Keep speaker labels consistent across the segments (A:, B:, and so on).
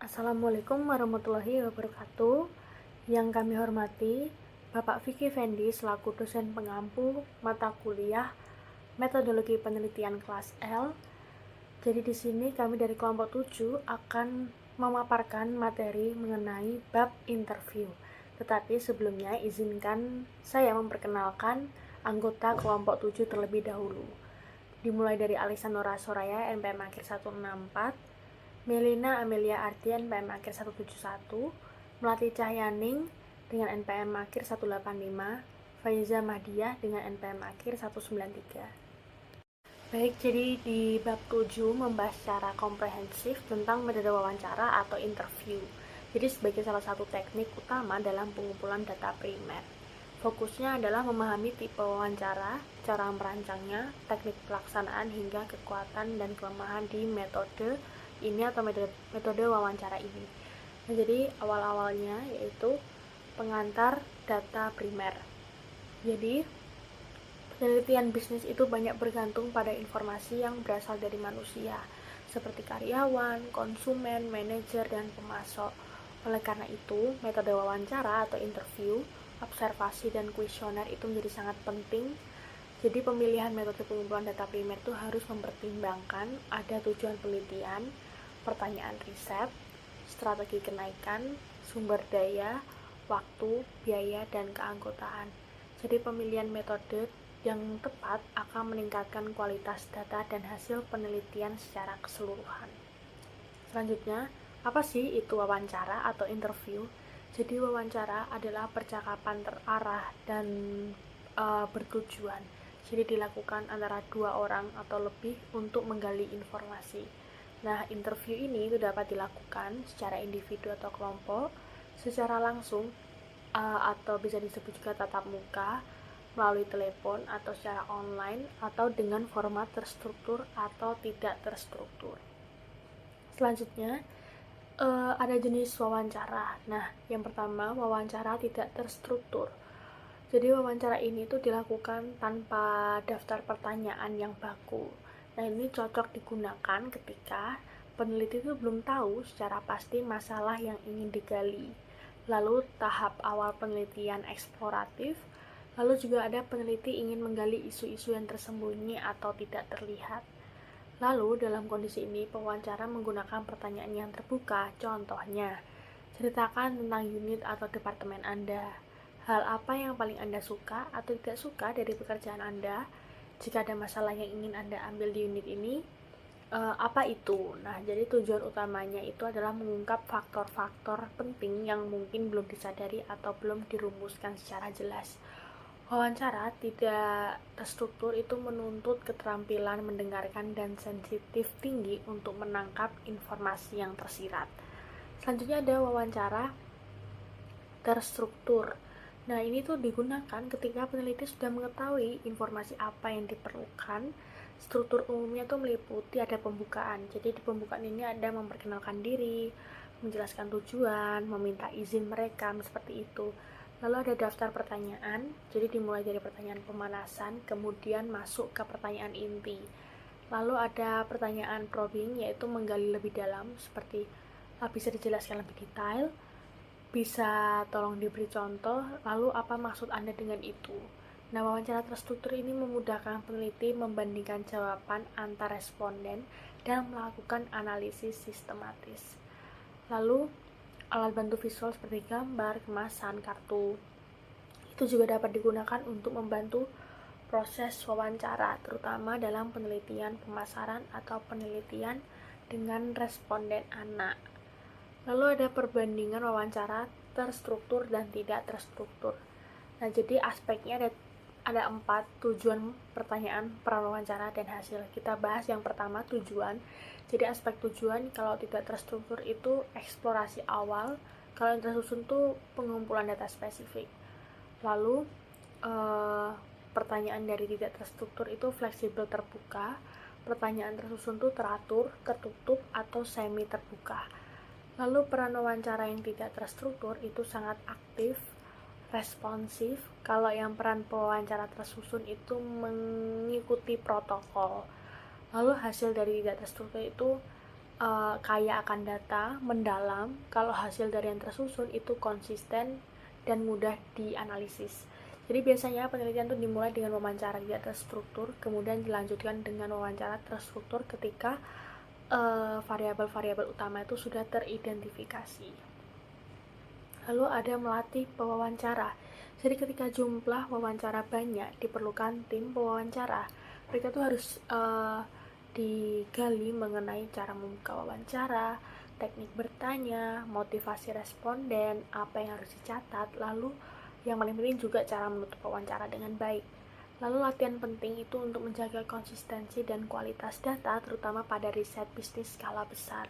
A: Assalamualaikum warahmatullahi wabarakatuh. Yang kami hormati Bapak Vicky Fendi selaku dosen pengampu mata kuliah Metodologi Penelitian kelas L. Jadi di sini kami dari kelompok 7 akan memaparkan materi mengenai bab interview. Tetapi sebelumnya izinkan saya memperkenalkan anggota kelompok 7 terlebih dahulu. Dimulai dari Alisa Nora Soraya NPM akhir 164, Melina Amelia Ardian NPM akhir 171, Melati Cahyaning dengan NPM akhir 185, Faiza Mahdiah dengan NPM akhir 193. Baik, jadi di bab 7 membahas secara komprehensif tentang metode wawancara atau interview. Jadi sebagai salah satu teknik utama dalam pengumpulan data primer. Fokusnya adalah memahami tipe wawancara, cara merancangnya, teknik pelaksanaan hingga kekuatan dan kelemahan di metode ini atau metode wawancara ini. Nah, jadi awal-awalnya yaitu pengantar data primer. Jadi penelitian bisnis itu banyak bergantung pada informasi yang berasal dari manusia, seperti karyawan, konsumen, manajer, dan pemasok. Oleh karena itu, metode wawancara atau interview, observasi, dan kuesioner itu menjadi sangat penting. Jadi pemilihan metode pengumpulan data primer itu harus mempertimbangkan ada tujuan penelitian, pertanyaan riset, strategi kenaikan, sumber daya, waktu, biaya, dan keanggotaan. Jadi pemilihan metode yang tepat akan meningkatkan kualitas data dan hasil penelitian secara keseluruhan. Selanjutnya, apa sih itu wawancara atau interview? Jadi wawancara adalah percakapan terarah dan bertujuan. Jadi dilakukan antara dua orang atau lebih untuk menggali informasi. Nah, interview ini itu dapat dilakukan secara individu atau kelompok, secara langsung atau bisa disebut juga tatap muka, melalui telepon atau secara online, atau dengan format terstruktur atau tidak terstruktur. Selanjutnya, ada jenis wawancara. Nah, yang pertama wawancara tidak terstruktur. Jadi wawancara ini tuh dilakukan tanpa daftar pertanyaan yang baku. Nah, ini cocok digunakan ketika peneliti itu belum tahu secara pasti masalah yang ingin digali. Lalu tahap awal penelitian eksploratif, lalu juga ada peneliti ingin menggali isu-isu yang tersembunyi atau tidak terlihat. Lalu dalam kondisi ini pewawancara menggunakan pertanyaan yang terbuka. Contohnya, ceritakan tentang unit atau departemen Anda. Hal apa yang paling Anda suka atau tidak suka dari pekerjaan Anda? Jika ada masalah yang ingin Anda ambil di unit ini, apa itu? Nah, jadi tujuan utamanya itu adalah mengungkap faktor-faktor penting yang mungkin belum disadari atau belum dirumuskan secara jelas. Wawancara tidak terstruktur itu menuntut keterampilan mendengarkan dan sensitif tinggi untuk menangkap informasi yang tersirat. Selanjutnya ada wawancara terstruktur. Nah, ini tuh digunakan ketika peneliti sudah mengetahui informasi apa yang diperlukan. Struktur umumnya tuh meliputi ada pembukaan. Jadi di pembukaan ini ada memperkenalkan diri, menjelaskan tujuan, meminta izin mereka, seperti itu. Lalu ada daftar pertanyaan. Jadi dimulai dari pertanyaan pemanasan, kemudian masuk ke pertanyaan inti. Lalu ada pertanyaan probing, yaitu menggali lebih dalam, seperti bisa dijelaskan lebih detail, bisa tolong diberi contoh, lalu apa maksud Anda dengan itu. Nah, wawancara terstruktur ini memudahkan peneliti membandingkan jawaban antar responden dan melakukan analisis sistematis. Lalu alat bantu visual seperti gambar, kemasan, kartu itu juga dapat digunakan untuk membantu proses wawancara, terutama dalam penelitian pemasaran atau penelitian dengan responden anak. Lalu ada perbandingan wawancara terstruktur dan tidak terstruktur. Nah, jadi aspeknya ada 4 tujuan pertanyaan prawawancara dan hasil. Kita bahas yang pertama, tujuan. Jadi aspek tujuan kalau tidak terstruktur itu eksplorasi awal, kalau yang tersusun itu pengumpulan data spesifik. Lalu pertanyaan dari tidak terstruktur itu fleksibel terbuka, pertanyaan tersusun itu teratur, tertutup, atau semi terbuka. Lalu peran wawancara yang tidak terstruktur itu sangat aktif, responsif. Kalau yang peran pewawancara tersusun itu mengikuti protokol. Lalu hasil dari tidak terstruktur itu kaya akan data, mendalam, kalau hasil dari yang tersusun itu konsisten dan mudah dianalisis. Jadi biasanya penelitian itu dimulai dengan wawancara tidak terstruktur, kemudian dilanjutkan dengan wawancara terstruktur ketika variabel-variabel utama itu sudah teridentifikasi. Lalu ada melatih pewawancara. Jadi ketika jumlah wawancara banyak, diperlukan tim pewawancara. Mereka tuh harus digali mengenai cara membuka wawancara, teknik bertanya, motivasi responden, apa yang harus dicatat, lalu yang paling penting juga cara menutup wawancara dengan baik. Lalu latihan penting itu untuk menjaga konsistensi dan kualitas data, terutama pada riset bisnis skala besar.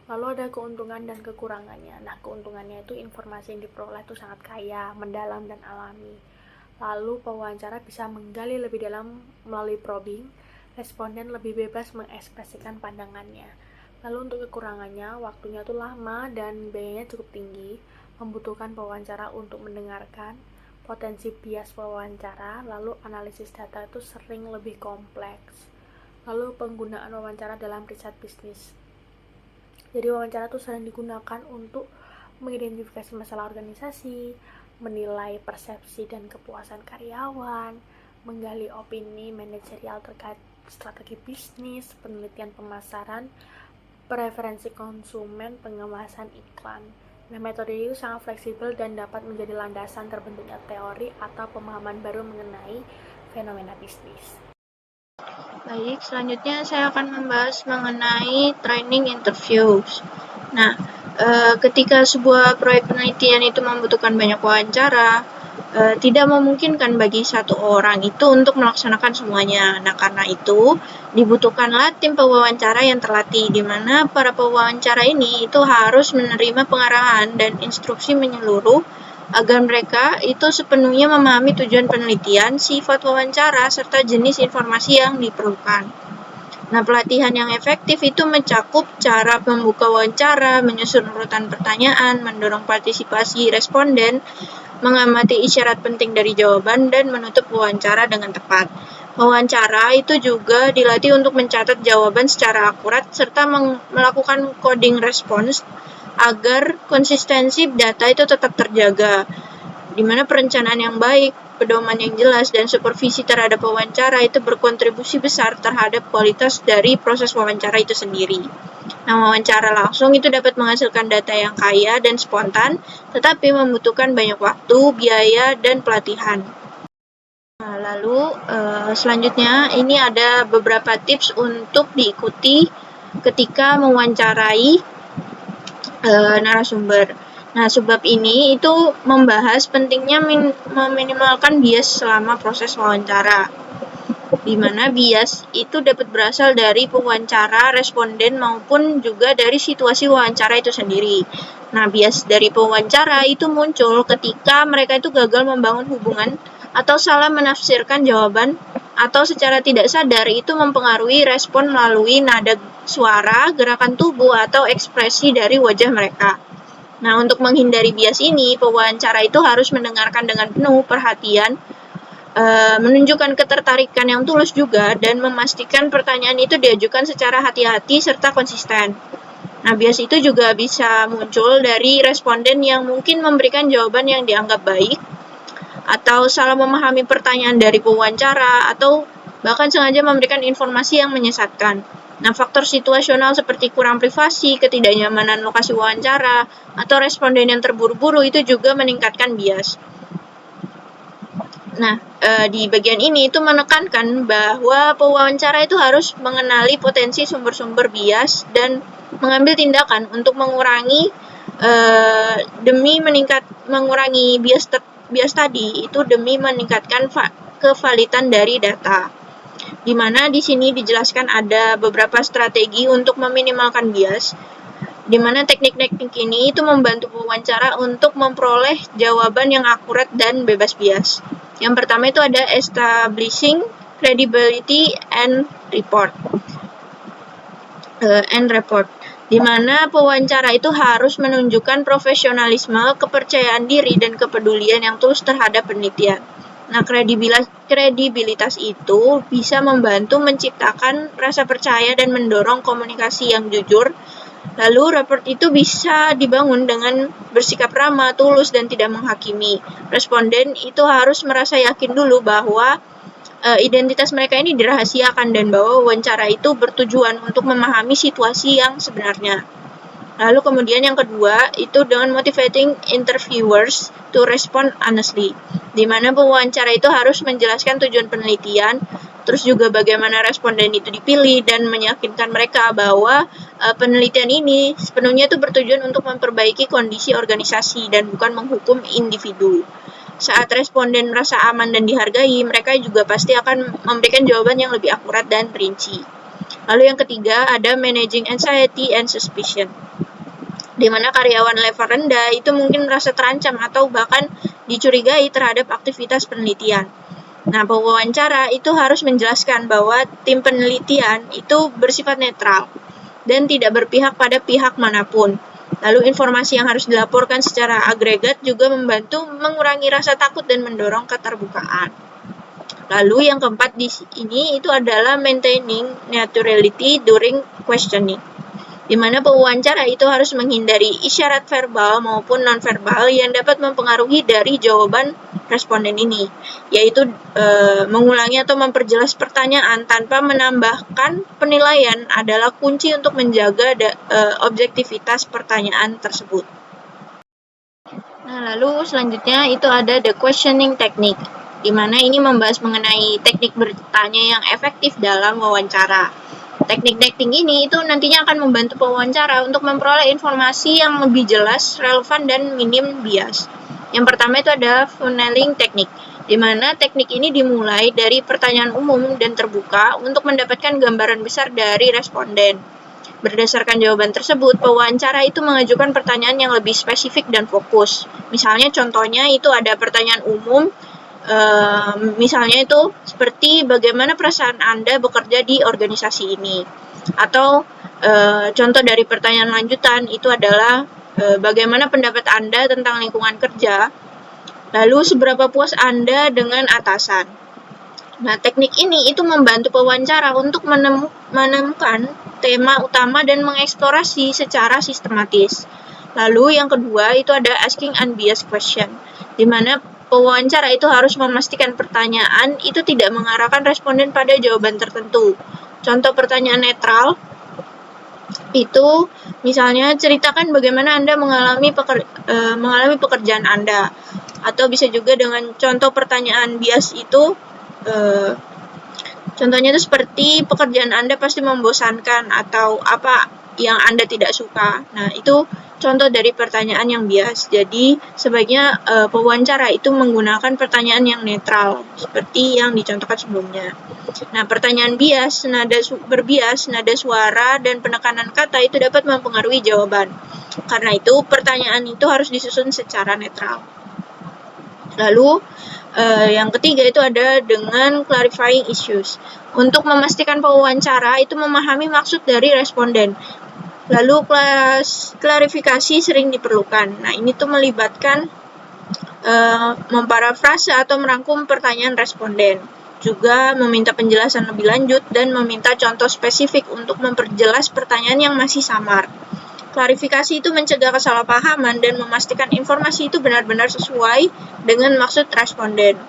A: Lalu ada keuntungan dan kekurangannya. Nah, keuntungannya itu informasi yang diperoleh itu sangat kaya, mendalam, dan alami. Lalu pewawancara bisa menggali lebih dalam melalui probing, responden lebih bebas mengekspresikan pandangannya. Lalu untuk kekurangannya, waktunya itu lama dan biayanya cukup tinggi, membutuhkan pewawancara untuk mendengarkan, potensi bias pewawancara, lalu analisis data itu sering lebih kompleks. Lalu penggunaan wawancara dalam riset bisnis. Jadi wawancara itu sering digunakan untuk mengidentifikasi masalah organisasi, menilai persepsi dan kepuasan karyawan, menggali opini manajerial terkait strategi bisnis, penelitian pemasaran, preferensi konsumen, pengemasan iklan. Nah, metode itu sangat fleksibel dan dapat menjadi landasan terbentuknya teori atau pemahaman baru mengenai fenomena bisnis.
B: Baik, selanjutnya saya akan membahas mengenai training interviews. Nah, ketika sebuah proyek penelitian itu membutuhkan banyak wawancara, tidak memungkinkan bagi satu orang itu untuk melaksanakan semuanya. Nah, karena itu dibutuhkanlah tim pewawancara yang terlatih, di mana para pewawancara ini itu harus menerima pengarahan dan instruksi menyeluruh agar mereka itu sepenuhnya memahami tujuan penelitian, sifat wawancara, serta jenis informasi yang diperlukan. Nah, pelatihan yang efektif itu mencakup cara membuka wawancara, menyusun urutan pertanyaan, mendorong partisipasi responden, mengamati isyarat penting dari jawaban, dan menutup wawancara dengan tepat. Wawancara itu juga dilatih untuk mencatat jawaban secara akurat serta melakukan coding response agar konsistensi data itu tetap terjaga, di mana perencanaan yang baik, pedoman yang jelas, dan supervisi terhadap wawancara itu berkontribusi besar terhadap kualitas dari proses wawancara itu sendiri. Nah, wawancara langsung itu dapat menghasilkan data yang kaya dan spontan, tetapi membutuhkan banyak waktu, biaya, dan pelatihan. Nah, lalu selanjutnya ini ada beberapa tips untuk diikuti ketika mewawancarai narasumber. Nah, sebab ini itu membahas pentingnya meminimalkan bias selama proses wawancara, di mana bias itu dapat berasal dari pewawancara, responden, maupun juga dari situasi wawancara itu sendiri. Nah, bias dari pewawancara itu muncul ketika mereka itu gagal membangun hubungan atau salah menafsirkan jawaban, atau secara tidak sadar itu mempengaruhi respon melalui nada suara, gerakan tubuh, atau ekspresi dari wajah mereka. Nah, untuk menghindari bias ini, pewawancara itu harus mendengarkan dengan penuh perhatian, menunjukkan ketertarikan yang tulus juga, dan memastikan pertanyaan itu diajukan secara hati-hati serta konsisten. Nah, bias itu juga bisa muncul dari responden yang mungkin memberikan jawaban yang dianggap baik, atau salah memahami pertanyaan dari pewawancara, atau bahkan sengaja memberikan informasi yang menyesatkan. Nah, faktor situasional seperti kurang privasi, ketidaknyamanan lokasi wawancara, atau responden yang terburu-buru itu juga meningkatkan bias. Nah, di bagian ini itu menekankan bahwa pewawancara itu harus mengenali potensi sumber-sumber bias dan mengambil tindakan untuk mengurangi mengurangi bias tadi itu demi meningkatkan kevalidan dari data. Di mana di sini dijelaskan ada beberapa strategi untuk meminimalkan bias, di mana teknik-teknik ini itu membantu pewawancara untuk memperoleh jawaban yang akurat dan bebas bias. Yang pertama itu ada establishing credibility and report, di mana pewawancara itu harus menunjukkan profesionalisme, kepercayaan diri, dan kepedulian yang tulus terhadap penelitian. Nah, kredibilitas itu bisa membantu menciptakan rasa percaya dan mendorong komunikasi yang jujur. Lalu, raport itu bisa dibangun dengan bersikap ramah, tulus, dan tidak menghakimi. Responden itu harus merasa yakin dulu bahwa identitas mereka ini dirahasiakan dan bahwa wawancara itu bertujuan untuk memahami situasi yang sebenarnya. Lalu kemudian yang kedua itu dengan motivating interviewers to respond honestly, di mana pewawancara itu harus menjelaskan tujuan penelitian, terus juga bagaimana responden itu dipilih dan meyakinkan mereka bahwa penelitian ini sepenuhnya itu bertujuan untuk memperbaiki kondisi organisasi dan bukan menghukum individu. Saat responden merasa aman dan dihargai, mereka juga pasti akan memberikan jawaban yang lebih akurat dan rinci. Lalu yang ketiga ada managing anxiety and suspicion, di mana karyawan level rendah itu mungkin merasa terancam atau bahkan dicurigai terhadap aktivitas penelitian. Nah, pewawancara itu harus menjelaskan bahwa tim penelitian itu bersifat netral dan tidak berpihak pada pihak manapun. Lalu informasi yang harus dilaporkan secara agregat juga membantu mengurangi rasa takut dan mendorong keterbukaan. Lalu yang keempat di sini itu adalah maintaining neutrality during questioning, di mana pewawancara itu harus menghindari isyarat verbal maupun nonverbal yang dapat mempengaruhi dari jawaban responden ini, yaitu mengulangi atau memperjelas pertanyaan tanpa menambahkan penilaian adalah kunci untuk menjaga objektivitas pertanyaan tersebut. Nah, lalu selanjutnya itu ada the questioning technique, di mana ini membahas mengenai teknik bertanya yang efektif dalam wawancara. Teknik-teknik ini itu nantinya akan membantu pewawancara untuk memperoleh informasi yang lebih jelas, relevan, dan minim bias. Yang pertama itu ada funneling teknik, di mana teknik ini dimulai dari pertanyaan umum dan terbuka untuk mendapatkan gambaran besar dari responden. Berdasarkan jawaban tersebut, pewawancara itu mengajukan pertanyaan yang lebih spesifik dan fokus. Misalnya contohnya itu ada pertanyaan umum, misalnya itu seperti bagaimana perasaan Anda bekerja di organisasi ini, atau contoh dari pertanyaan lanjutan itu adalah bagaimana pendapat Anda tentang lingkungan kerja, lalu seberapa puas Anda dengan atasan. Nah, teknik ini itu membantu pewawancara untuk menemukan tema utama dan mengeksplorasi secara sistematis. Lalu yang kedua itu ada asking unbiased question, di mana pewawancara itu harus memastikan pertanyaan itu tidak mengarahkan responden pada jawaban tertentu. Contoh pertanyaan netral itu misalnya ceritakan bagaimana Anda mengalami pekerjaan Anda, atau bisa juga dengan contoh pertanyaan bias itu contohnya itu seperti pekerjaan Anda pasti membosankan atau apa yang Anda tidak suka. Nah, itu contoh dari pertanyaan yang bias. Jadi, sebaiknya pewawancara itu menggunakan pertanyaan yang netral, seperti yang dicontohkan sebelumnya. Nah, pertanyaan bias, berbias, nada suara, dan penekanan kata itu dapat mempengaruhi jawaban. Karena itu, pertanyaan itu harus disusun secara netral. Lalu, yang ketiga itu ada dengan clarifying issues. Untuk memastikan pewawancara itu memahami maksud dari responden. Lalu klarifikasi sering diperlukan. Nah, ini tuh melibatkan memparafrase atau merangkum pertanyaan responden. Juga meminta penjelasan lebih lanjut dan meminta contoh spesifik untuk memperjelas pertanyaan yang masih samar. Klarifikasi itu mencegah kesalahpahaman dan memastikan informasi itu benar-benar sesuai dengan maksud responden.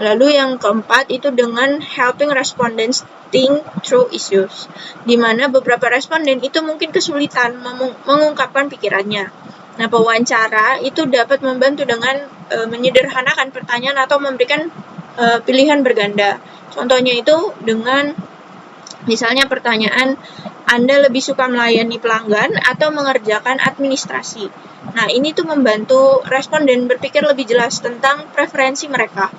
B: Lalu yang keempat itu dengan helping respondents think through issues, di mana beberapa responden itu mungkin kesulitan mengungkapkan pikirannya. Nah, pewawancara itu dapat membantu dengan menyederhanakan pertanyaan atau memberikan pilihan berganda. Contohnya itu dengan misalnya pertanyaan, Anda lebih suka melayani pelanggan atau mengerjakan administrasi. Nah, ini tuh membantu responden berpikir lebih jelas tentang preferensi mereka.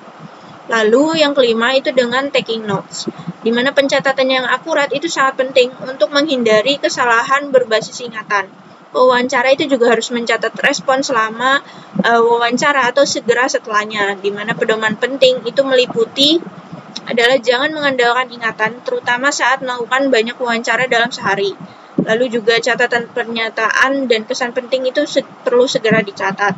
B: Lalu yang kelima itu dengan taking notes, di mana pencatatan yang akurat itu sangat penting untuk menghindari kesalahan berbasis ingatan. Wawancara itu juga harus mencatat respon selama wawancara atau segera setelahnya, di mana pedoman penting itu meliputi adalah jangan mengandalkan ingatan, terutama saat melakukan banyak wawancara dalam sehari. Lalu juga catatan pernyataan dan kesan penting itu perlu segera dicatat.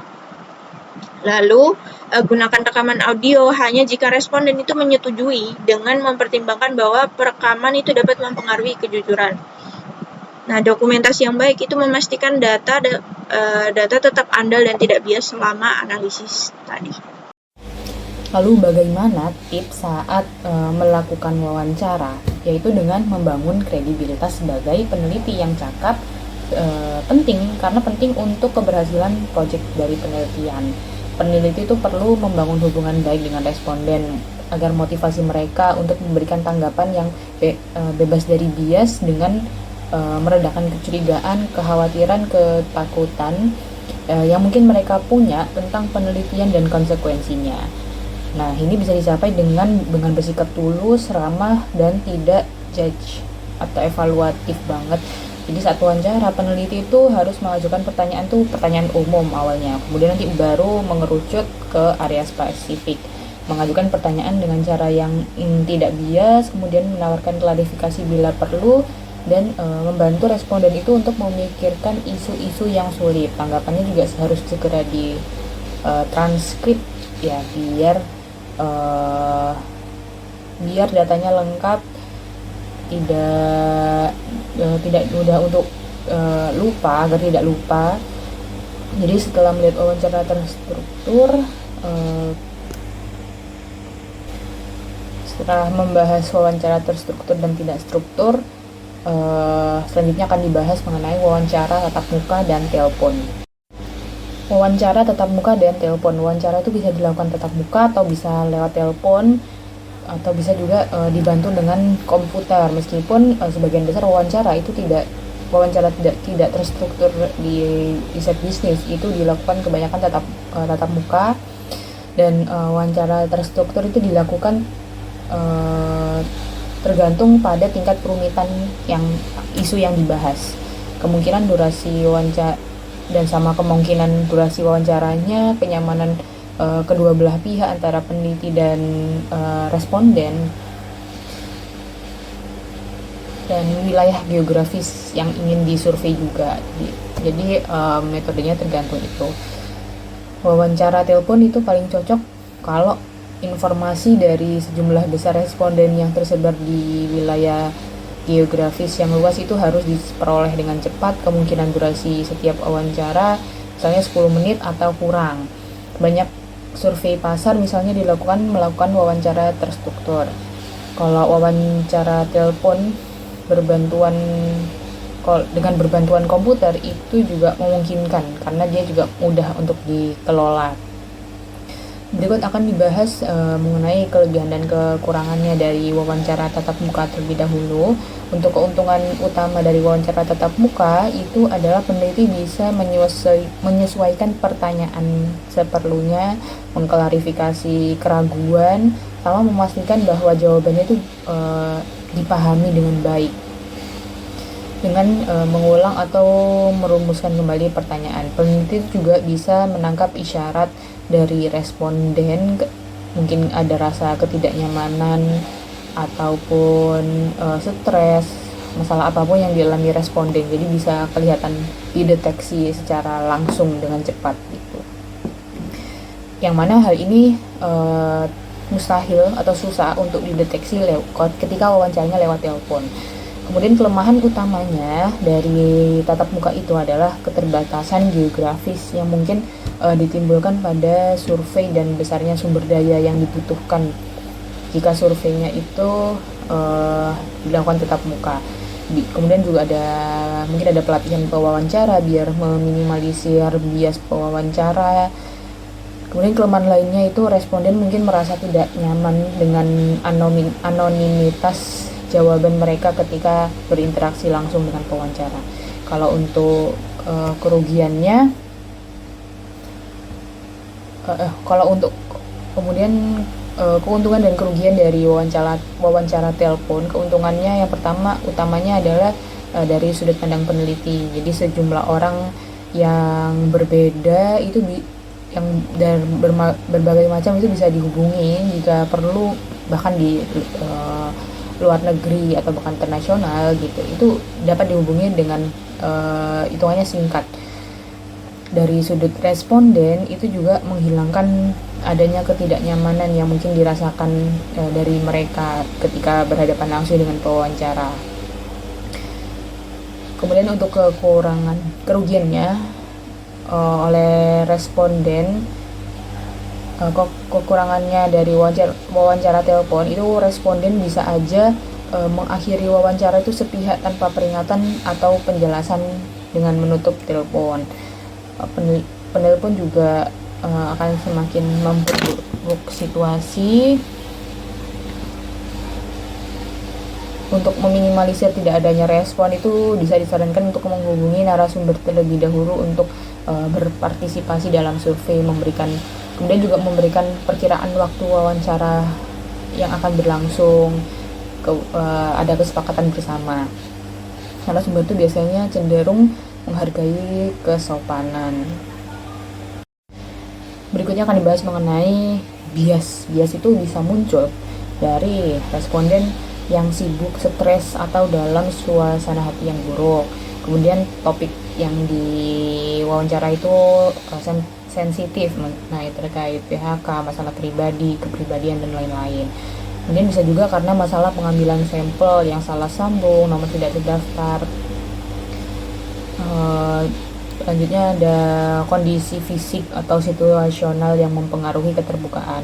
B: Lalu, gunakan rekaman audio hanya jika responden itu menyetujui dengan mempertimbangkan bahwa perekaman itu dapat mempengaruhi kejujuran. Nah, dokumentasi yang baik itu memastikan data tetap andal dan tidak bias selama analisis tadi.
C: Lalu bagaimana tips saat melakukan wawancara? Yaitu dengan membangun kredibilitas sebagai peneliti yang cakap, penting karena penting untuk keberhasilan proyek dari penelitian. Peneliti itu perlu membangun hubungan baik dengan responden agar motivasi mereka untuk memberikan tanggapan yang bebas dari bias dengan meredakan kecurigaan, kekhawatiran, ketakutan yang mungkin mereka punya tentang penelitian dan konsekuensinya. Nah, ini bisa dicapai dengan bersikap tulus, ramah, dan tidak judge atau evaluatif banget. Jadi saat wawancara, peneliti itu harus mengajukan pertanyaan umum awalnya, kemudian nanti baru mengerucut ke area spesifik. Mengajukan pertanyaan dengan cara yang tidak bias, kemudian menawarkan klarifikasi bila perlu, dan membantu responden itu untuk memikirkan isu-isu yang sulit. Tanggapannya juga harus segera di transkrip ya, biar datanya lengkap, tidak mudah untuk lupa, agar tidak lupa. Jadi setelah melihat wawancara terstruktur, setelah membahas wawancara terstruktur dan tidak struktur, selanjutnya akan dibahas mengenai wawancara tatap muka dan telepon. Wawancara tatap muka dan telepon. Wawancara itu bisa dilakukan tatap muka atau bisa lewat telepon, atau bisa juga dibantu dengan komputer. Meskipun sebagian besar wawancara tidak terstruktur di riset bisnis itu dilakukan kebanyakan tatap muka, dan wawancara terstruktur itu dilakukan tergantung pada tingkat kerumitan isu yang dibahas, kemungkinan durasi wawancara dan sama kemungkinan durasi wawancaranya, kenyamanan kedua belah pihak antara peneliti dan responden, dan wilayah geografis yang ingin disurvei juga. Jadi metodenya tergantung itu. Wawancara telepon itu paling cocok kalau informasi dari sejumlah besar responden yang tersebar di wilayah geografis yang luas itu harus diperoleh dengan cepat. Kemungkinan durasi setiap wawancara misalnya 10 menit atau kurang. Banyak survei pasar misalnya melakukan wawancara terstruktur. Kalau wawancara telepon dengan berbantuan komputer itu juga memungkinkan karena dia juga mudah untuk dikelola. Berikut akan dibahas mengenai kelebihan dan kekurangannya dari wawancara tatap muka terlebih dahulu. Untuk keuntungan utama dari wawancara tatap muka itu adalah peneliti bisa menyesuaikan pertanyaan seperlunya, mengklarifikasi keraguan, sama memastikan bahwa jawabannya itu dipahami dengan baik. Dengan mengulang atau merumuskan kembali pertanyaan, peneliti juga bisa menangkap isyarat dari responden, mungkin ada rasa ketidaknyamanan ataupun stres, masalah apapun yang dialami responden, jadi bisa kelihatan dideteksi secara langsung dengan cepat gitu. Yang mana hal ini mustahil atau susah untuk dideteksi ketika wawancaranya lewat telepon. Kemudian kelemahan utamanya dari tatap muka itu adalah keterbatasan geografis yang mungkin ditimbulkan pada survei dan besarnya sumber daya yang dibutuhkan jika surveinya itu dilakukan tatap muka. Kemudian juga mungkin ada pelatihan pewawancara biar meminimalisir bias pewawancara. Kemudian kelemahan lainnya itu responden mungkin merasa tidak nyaman dengan anonimitas jawaban mereka ketika berinteraksi langsung dengan pewawancara. Kalau untuk kerugiannya, kemudian keuntungan dan kerugian dari wawancara telepon. Keuntungannya yang utamanya adalah dari sudut pandang peneliti. Jadi sejumlah orang yang berbeda itu yang dari berbagai macam itu bisa dihubungi jika perlu, bahkan di luar negeri atau bahkan internasional gitu, itu dapat dihubungi dengan hitungannya singkat. dari sudut responden itu juga menghilangkan adanya ketidaknyamanan yang mungkin dirasakan dari mereka ketika berhadapan langsung dengan pewawancara. Kemudian untuk kerugiannya oleh responden, kekurangannya dari wawancara telepon itu responden bisa aja mengakhiri wawancara itu sepihak tanpa peringatan atau penjelasan dengan menutup telepon. Penelpon juga akan semakin memperburuk situasi. Untuk meminimalisir tidak adanya respon itu bisa disarankan untuk menghubungi narasumber terlebih dahulu untuk berpartisipasi dalam survei, kemudian juga memberikan perkiraan waktu wawancara yang akan berlangsung, ada kesepakatan bersama. Narasumber itu biasanya cenderung menghargai kesopanan. Berikutnya akan dibahas mengenai bias. Bias itu bisa muncul dari responden yang sibuk, stres, atau dalam suasana hati yang buruk. Kemudian topik yang diwawancara itu sensitif, terkait PHK, masalah pribadi, kepribadian, dan lain-lain. Kemudian bisa juga karena masalah pengambilan sampel yang salah sambung, nomor tidak terdaftar. Selanjutnya ada kondisi fisik atau situasional yang mempengaruhi keterbukaan.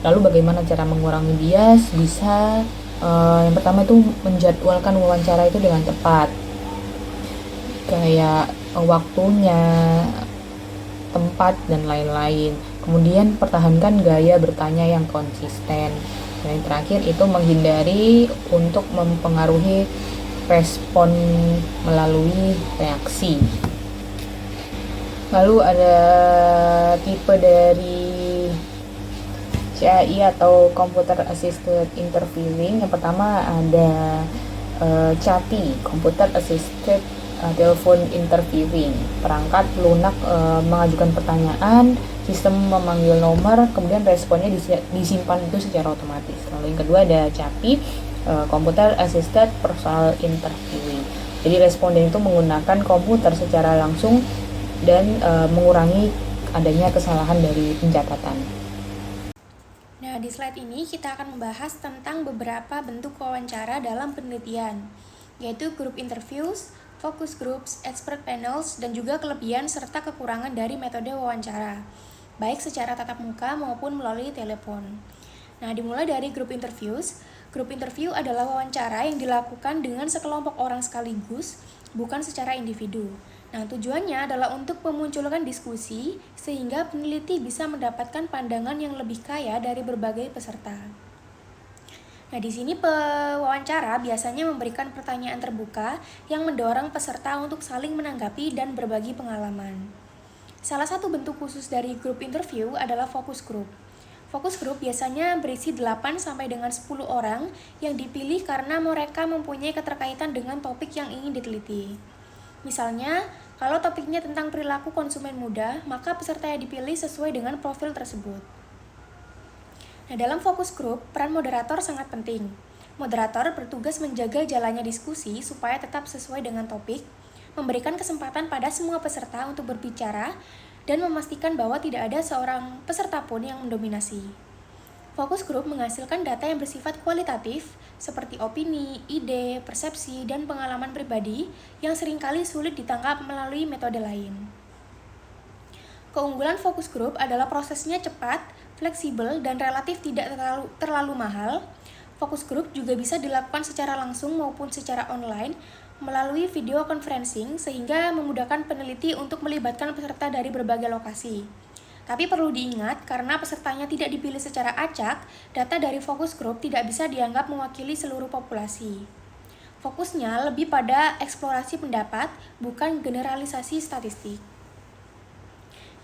C: Lalu bagaimana cara mengurangi bias? Bisa yang pertama itu menjadwalkan wawancara itu dengan tepat, kayak waktunya, tempat, dan lain-lain. Kemudian pertahankan gaya bertanya yang konsisten. Dan yang terakhir itu menghindari untuk mempengaruhi respon melalui reaksi. Lalu ada tipe dari CAI atau Computer Assisted Interviewing. Yang pertama ada CATI, Computer Assisted Telephone Interviewing. Perangkat lunak mengajukan pertanyaan, sistem memanggil nomor, kemudian responnya disimpan itu secara otomatis. Lalu yang kedua ada CAPI, Computer Assisted Personal Interviewing. Jadi responden itu menggunakan komputer secara langsung dan mengurangi adanya kesalahan dari pencatatan.
A: Nah, di slide ini kita akan membahas tentang beberapa bentuk wawancara dalam penelitian, yaitu group interviews, focus groups, expert panels, dan juga kelebihan serta kekurangan dari metode wawancara, baik secara tatap muka maupun melalui telepon. Nah, dimulai dari group interviews. Group interview adalah wawancara yang dilakukan dengan sekelompok orang sekaligus, bukan secara individu. Nah, tujuannya adalah untuk memunculkan diskusi sehingga peneliti bisa mendapatkan pandangan yang lebih kaya dari berbagai peserta. Nah, di sini pewawancara biasanya memberikan pertanyaan terbuka yang mendorong peserta untuk saling menanggapi dan berbagi pengalaman. Salah satu bentuk khusus dari group interview adalah focus group. Focus group biasanya berisi 8 sampai dengan 10 orang yang dipilih karena mereka mempunyai keterkaitan dengan topik yang ingin diteliti. Misalnya, kalau topiknya tentang perilaku konsumen muda, maka peserta yang dipilih sesuai dengan profil tersebut. Nah, dalam focus group, peran moderator sangat penting. Moderator bertugas menjaga jalannya diskusi supaya tetap sesuai dengan topik, memberikan kesempatan pada semua peserta untuk berbicara, dan memastikan bahwa tidak ada seorang peserta pun yang mendominasi. Focus group menghasilkan data yang bersifat kualitatif, seperti opini, ide, persepsi, dan pengalaman pribadi yang seringkali sulit ditangkap melalui metode lain. Keunggulan focus group adalah prosesnya cepat, fleksibel, dan relatif tidak terlalu mahal. Focus group juga bisa dilakukan secara langsung maupun secara online melalui video conferencing sehingga memudahkan peneliti untuk melibatkan peserta dari berbagai lokasi. Tapi perlu diingat, karena pesertanya tidak dipilih secara acak, data dari focus group tidak bisa dianggap mewakili seluruh populasi. Fokusnya lebih pada eksplorasi pendapat, bukan generalisasi statistik.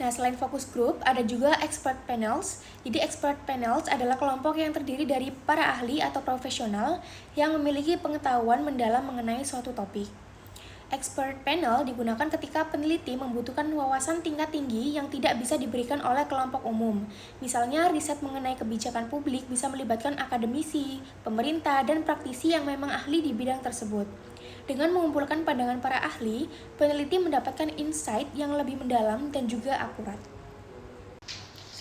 A: Nah, selain focus group, ada juga expert panels. Jadi expert panels adalah kelompok yang terdiri dari para ahli atau profesional yang memiliki pengetahuan mendalam mengenai suatu topik. Expert panel digunakan ketika peneliti membutuhkan wawasan tingkat tinggi yang tidak bisa diberikan oleh kelompok umum. Misalnya, riset mengenai kebijakan publik bisa melibatkan akademisi, pemerintah, dan praktisi yang memang ahli di bidang tersebut.
D: Dengan mengumpulkan pandangan para ahli, peneliti mendapatkan insight yang lebih mendalam dan juga akurat.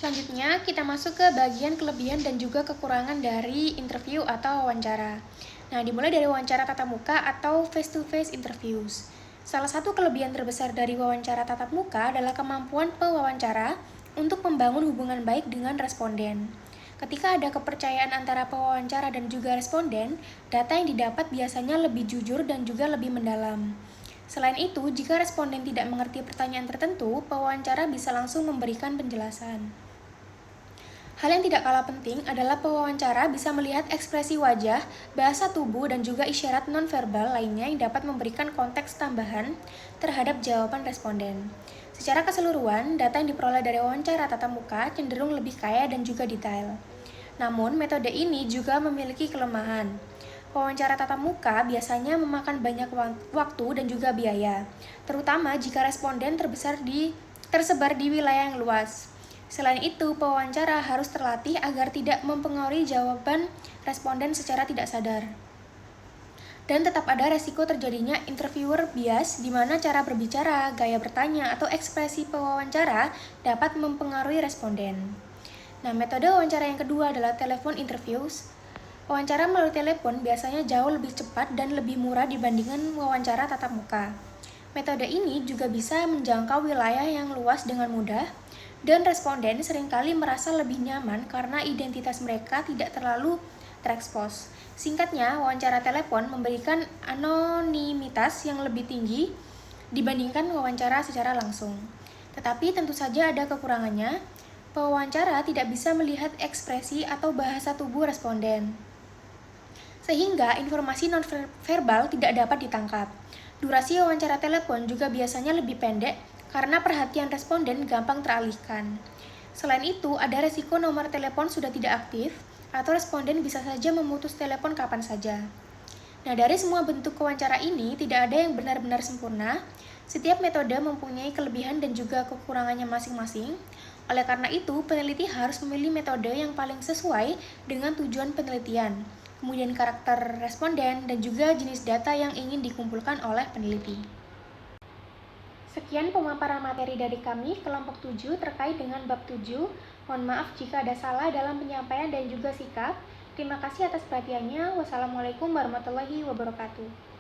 D: Selanjutnya, kita masuk ke bagian kelebihan dan juga kekurangan dari interview atau wawancara. Nah, dimulai dari wawancara tatap muka atau face-to-face interviews. Salah satu kelebihan terbesar dari wawancara tatap muka adalah kemampuan pewawancara untuk membangun hubungan baik dengan responden. Ketika ada kepercayaan antara pewawancara dan juga responden, data yang didapat biasanya lebih jujur dan juga lebih mendalam. Selain itu, jika responden tidak mengerti pertanyaan tertentu, pewawancara bisa langsung memberikan penjelasan. Hal yang tidak kalah penting adalah pewawancara bisa melihat ekspresi wajah, bahasa tubuh, dan juga isyarat nonverbal lainnya yang dapat memberikan konteks tambahan terhadap jawaban responden. Secara keseluruhan, data yang diperoleh dari wawancara tatap muka cenderung lebih kaya dan juga detail. Namun, metode ini juga memiliki kelemahan. Wawancara tatap muka biasanya memakan banyak waktu dan juga biaya, terutama jika responden tersebar di wilayah yang luas. Selain itu, pewawancara harus terlatih agar tidak mempengaruhi jawaban responden secara tidak sadar. Dan tetap ada resiko terjadinya interviewer bias, di mana cara berbicara, gaya bertanya, atau ekspresi pewawancara dapat mempengaruhi responden. Nah, metode wawancara yang kedua adalah telepon interviews. Wawancara melalui telepon biasanya jauh lebih cepat dan lebih murah dibandingkan wawancara tatap muka. Metode ini juga bisa menjangkau wilayah yang luas dengan mudah, dan responden seringkali merasa lebih nyaman karena identitas mereka tidak terlalu terekspos. Singkatnya, wawancara telepon memberikan anonimitas yang lebih tinggi dibandingkan wawancara secara langsung. Tetapi tentu saja ada kekurangannya. Pewawancara tidak bisa melihat ekspresi atau bahasa tubuh responden, sehingga informasi non-verbal tidak dapat ditangkap. Durasi wawancara telepon juga biasanya lebih pendek karena perhatian responden gampang teralihkan. Selain itu, ada resiko nomor telepon sudah tidak aktif, atau responden bisa saja memutus telepon kapan saja. Nah, dari semua bentuk wawancara ini, tidak ada yang benar-benar sempurna. Setiap metode mempunyai kelebihan dan juga kekurangannya masing-masing. Oleh karena itu, peneliti harus memilih metode yang paling sesuai dengan tujuan penelitian, kemudian karakter responden, dan juga jenis data yang ingin dikumpulkan oleh peneliti. Sekian pemaparan materi dari kami, kelompok 7 terkait dengan bab 7. Mohon maaf jika ada salah dalam penyampaian dan juga sikap. Terima kasih atas perhatiannya. Wassalamualaikum warahmatullahi wabarakatuh.